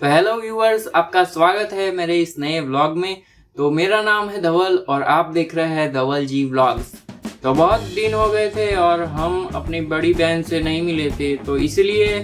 तो hello viewers, आपका स्वागत है मेरे इस नए व्लॉग में। तो मेरा नाम है धवल और आप देख रहे हैं धवल जी व्लॉग्स। तो बहुत दिन हो गए थे और हम अपनी बड़ी बहन से नहीं मिले थे, तो इसलिए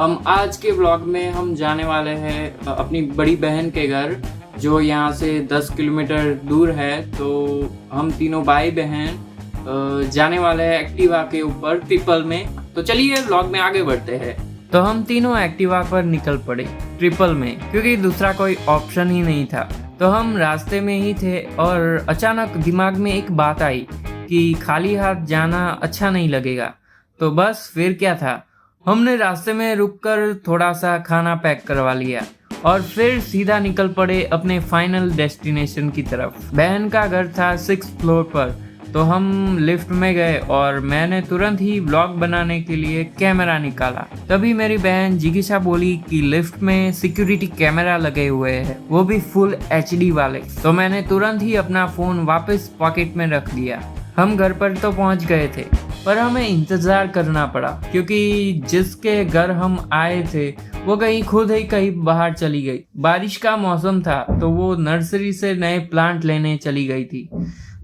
हम आज के व्लॉग में हम जाने वाले हैं अपनी बड़ी बहन के घर, जो यहाँ से 10 किलोमीटर दूर है। तो हम तीनों भाई बहन जाने वाले हैं एक्टिवा के ऊपर ट्रिपल में। तो चलिए व्लॉग में आगे बढ़ते हैं। तो हम तीनों एक्टिवा पर निकल पड़े ट्रिपल में, क्योंकि दूसरा कोई ऑप्शन ही नहीं था। तो हम रास्ते में ही थे और अचानक दिमाग में एक बात आई कि खाली हाथ जाना अच्छा नहीं लगेगा। तो बस फिर क्या था, हमने रास्ते में रुककर थोड़ा सा खाना पैक करवा लिया और फिर सीधा निकल पड़े अपने फाइनल डेस्टिनेशन की तरफ। बहन का घर था 6th फ्लोर पर, तो हम लिफ्ट में गए और मैंने तुरंत ही व्लॉग बनाने के लिए कैमरा निकाला। तभी मेरी बहन जिगिशा बोली कि लिफ्ट में सिक्योरिटी कैमरा लगे हुए हैं, वो भी फुल HD वाले। तो मैंने तुरंत ही अपना फोन वापस पॉकेट में रख दिया। हम घर पर तो पहुंच गए थे, पर हमें इंतजार करना पड़ा, क्योंकि जिसके घर हम आए थे वो खुद ही कहीं बाहर चली गई। बारिश का मौसम था, तो वो नर्सरी से नए प्लांट लेने चली गई थी।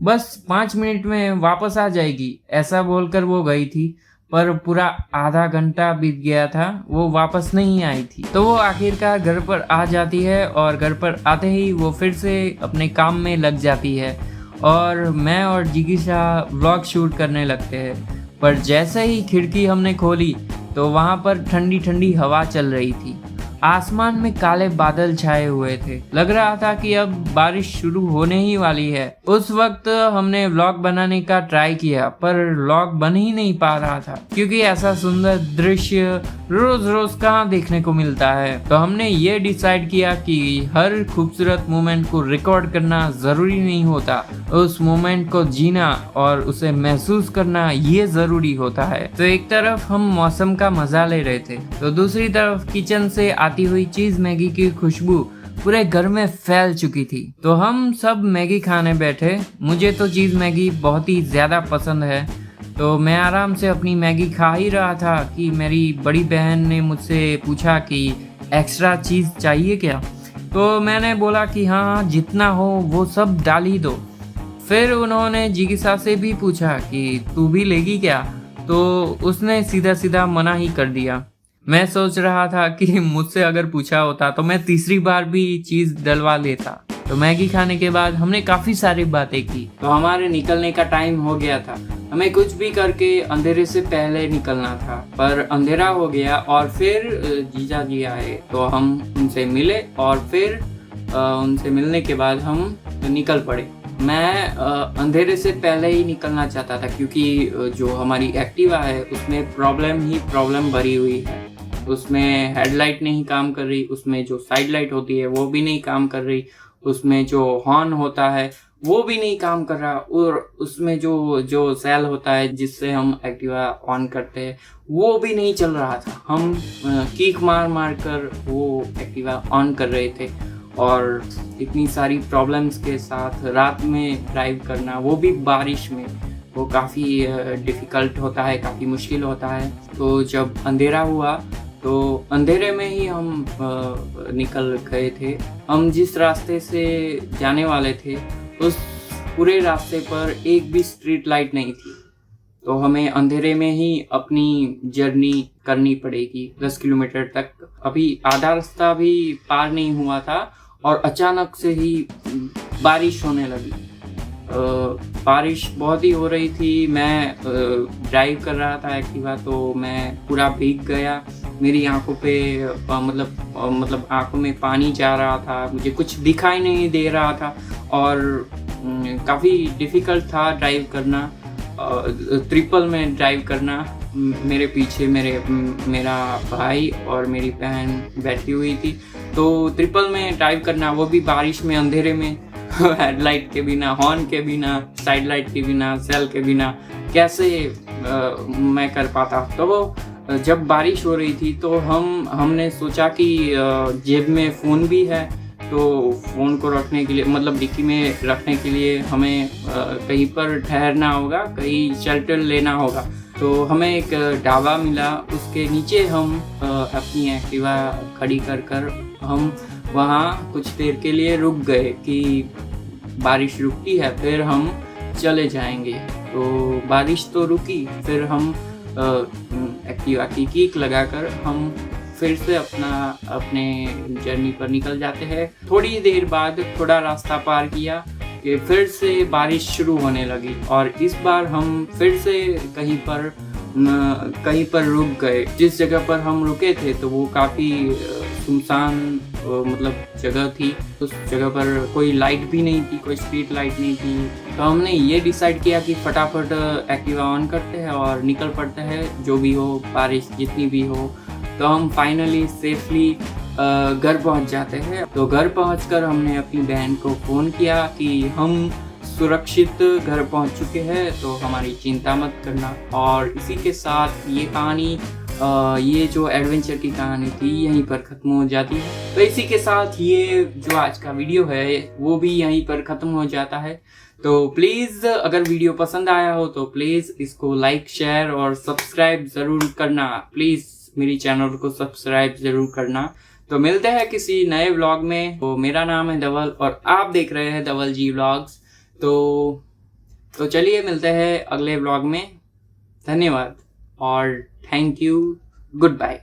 बस 5 मिनट में वापस आ जाएगी ऐसा बोलकर वो गई थी, पर पूरा आधा घंटा बीत गया था, वो वापस नहीं आई थी। तो वो आखिरकार घर पर आ जाती है और घर पर आते ही वो फिर से अपने काम में लग जाती है और मैं और जिगिशा व्लॉग शूट करने लगते हैं। पर जैसे ही खिड़की हमने खोली तो वहाँ पर ठंडी ठंडी हवा चल रही थी। आसमान में काले बादल छाए हुए थे, लग रहा था कि अब बारिश शुरू होने ही वाली है। उस वक्त हमने व्लॉग बनाने का ट्राई किया, पर व्लॉग बन ही नहीं पा रहा था, क्योंकि ऐसा सुंदर दृश्य रोज रोज कहाँ देखने को मिलता है। तो हमने ये डिसाइड किया कि हर खूबसूरत मोमेंट को रिकॉर्ड करना जरूरी नहीं होता, उस मोमेंट को जीना और उसे महसूस करना ये जरूरी होता है। तो एक तरफ हम मौसम का मजा ले रहे थे, तो दूसरी तरफ किचन से आती हुई चीज मैगी की खुशबू पूरे घर में फैल चुकी थी। तो हम सब मैगी खाने बैठे। मुझे तो चीज मैगी बहुत ही ज्यादा पसंद है, तो मैं आराम से अपनी मैगी खा ही रहा था कि मेरी बड़ी बहन ने मुझसे पूछा कि एक्स्ट्रा चीज चाहिए क्या। तो मैंने बोला कि हाँ, जितना हो वो सब डाल ही दो। फिर उन्होंने जिगिशा से भी पूछा कि तू भी लेगी क्या, तो उसने सीधा सीधा मना ही कर दिया। मैं सोच रहा था कि मुझसे अगर पूछा होता तो मैं तीसरी बार भी चीज डलवा लेता। तो मैगी खाने के बाद हमने काफी सारी बातें की, तो हमारे निकलने का टाइम हो गया था। हमें कुछ भी करके अंधेरे से पहले निकलना था, पर अंधेरा हो गया और फिर जीजा जी आए, तो हम उनसे मिले और फिर उनसे मिलने के बाद हम निकल पड़े। मैं अंधेरे से पहले ही निकलना चाहता था, क्योंकि जो हमारी एक्टिवा है उसमें प्रॉब्लम भरी हुई है। उसमें हेडलाइट नहीं काम कर रही, उसमें जो साइड लाइट होती है वो भी नहीं काम कर रही, उसमें जो हॉर्न होता है वो भी नहीं काम कर रहा, और उसमें जो सेल होता है जिससे हम एक्टिवा ऑन करते हैं वो भी नहीं चल रहा था। हम किक मार कर वो एक्टिवा ऑन कर रहे थे, और इतनी सारी प्रॉब्लम्स के साथ रात में ड्राइव करना, वो भी बारिश में, वो काफ़ी डिफ़िकल्ट होता है, काफ़ी मुश्किल होता है। तो जब अंधेरा हुआ तो अंधेरे में ही हम निकल गए थे। हम जिस रास्ते से जाने वाले थे उस पूरे रास्ते पर एक भी स्ट्रीट लाइट नहीं थी, तो हमें अंधेरे में ही अपनी जर्नी करनी पड़ेगी 10 किलोमीटर तक। अभी आधा रास्ता भी पार नहीं हुआ था और अचानक से ही बारिश होने लगी। बारिश बहुत ही हो रही थी। मैं ड्राइव कर रहा था एक्टिवा, तो मैं पूरा भीग गया। मेरी आंखों पे मतलब आंखों में पानी जा रहा था, मुझे कुछ दिखाई नहीं दे रहा था और काफ़ी डिफ़िकल्ट था ड्राइव करना, ट्रिपल में ड्राइव करना। मेरे पीछे मेरा भाई और मेरी बहन बैठी हुई थी, तो ट्रिपल में ड्राइव करना, वो भी बारिश में अंधेरे में हेडलाइट के बिना, हॉर्न के बिना, साइड लाइट के बिना, सेल के बिना, कैसे मैं कर पाता। तो जब बारिश हो रही थी तो हमने सोचा कि जेब में फ़ोन भी है, तो फ़ोन को रखने के लिए, मतलब डिक्की में रखने के लिए हमें कहीं पर ठहरना होगा, कहीं शेल्टर लेना होगा। तो हमें एक ढाबा मिला, उसके नीचे हम अपनी एक्टिवा खड़ी कर हम वहाँ कुछ देर के लिए रुक गए कि बारिश रुकती है फिर हम चले जाएंगे। तो बारिश तो रुकी, फिर हम एक्टिवा की किक लगाकर हम फिर से अपने जर्नी पर निकल जाते हैं। थोड़ी देर बाद थोड़ा रास्ता पार किया कि फिर से बारिश शुरू होने लगी और इस बार हम फिर से कहीं पर रुक गए। जिस जगह पर हम रुके थे तो वो काफ़ी सुनसान मतलब जगह थी। उस जगह पर कोई लाइट भी नहीं थी, कोई स्ट्रीट लाइट नहीं थी। तो हमने ये डिसाइड किया कि फटाफट एक्टिवा ऑन करते हैं और निकल पड़ते हैं, जो भी हो, बारिश जितनी भी हो। तो हम फाइनली सेफली घर पहुंच जाते हैं। तो घर पहुंचकर हमने अपनी बहन को फ़ोन किया कि हम सुरक्षित घर पहुंच चुके हैं, तो हमारी चिंता मत करना। और इसी के साथ ये कहानी, ये जो एडवेंचर की कहानी थी यहीं पर ख़त्म हो जाती है। तो इसी के साथ ये जो आज का वीडियो है वो भी यहीं पर ख़त्म हो जाता है। तो प्लीज़ अगर वीडियो पसंद आया हो तो प्लीज़ इसको लाइक, शेयर और सब्सक्राइब ज़रूर करना। प्लीज़ मेरी चैनल को सब्सक्राइब ज़रूर करना। तो मिलते हैं किसी नए व्लॉग में। तो मेरा नाम है धवल और आप देख रहे हैं धवल जी व्लॉग्स। तो चलिए मिलते हैं अगले व्लॉग में। धन्यवाद और थैंक यू, गुड बाय।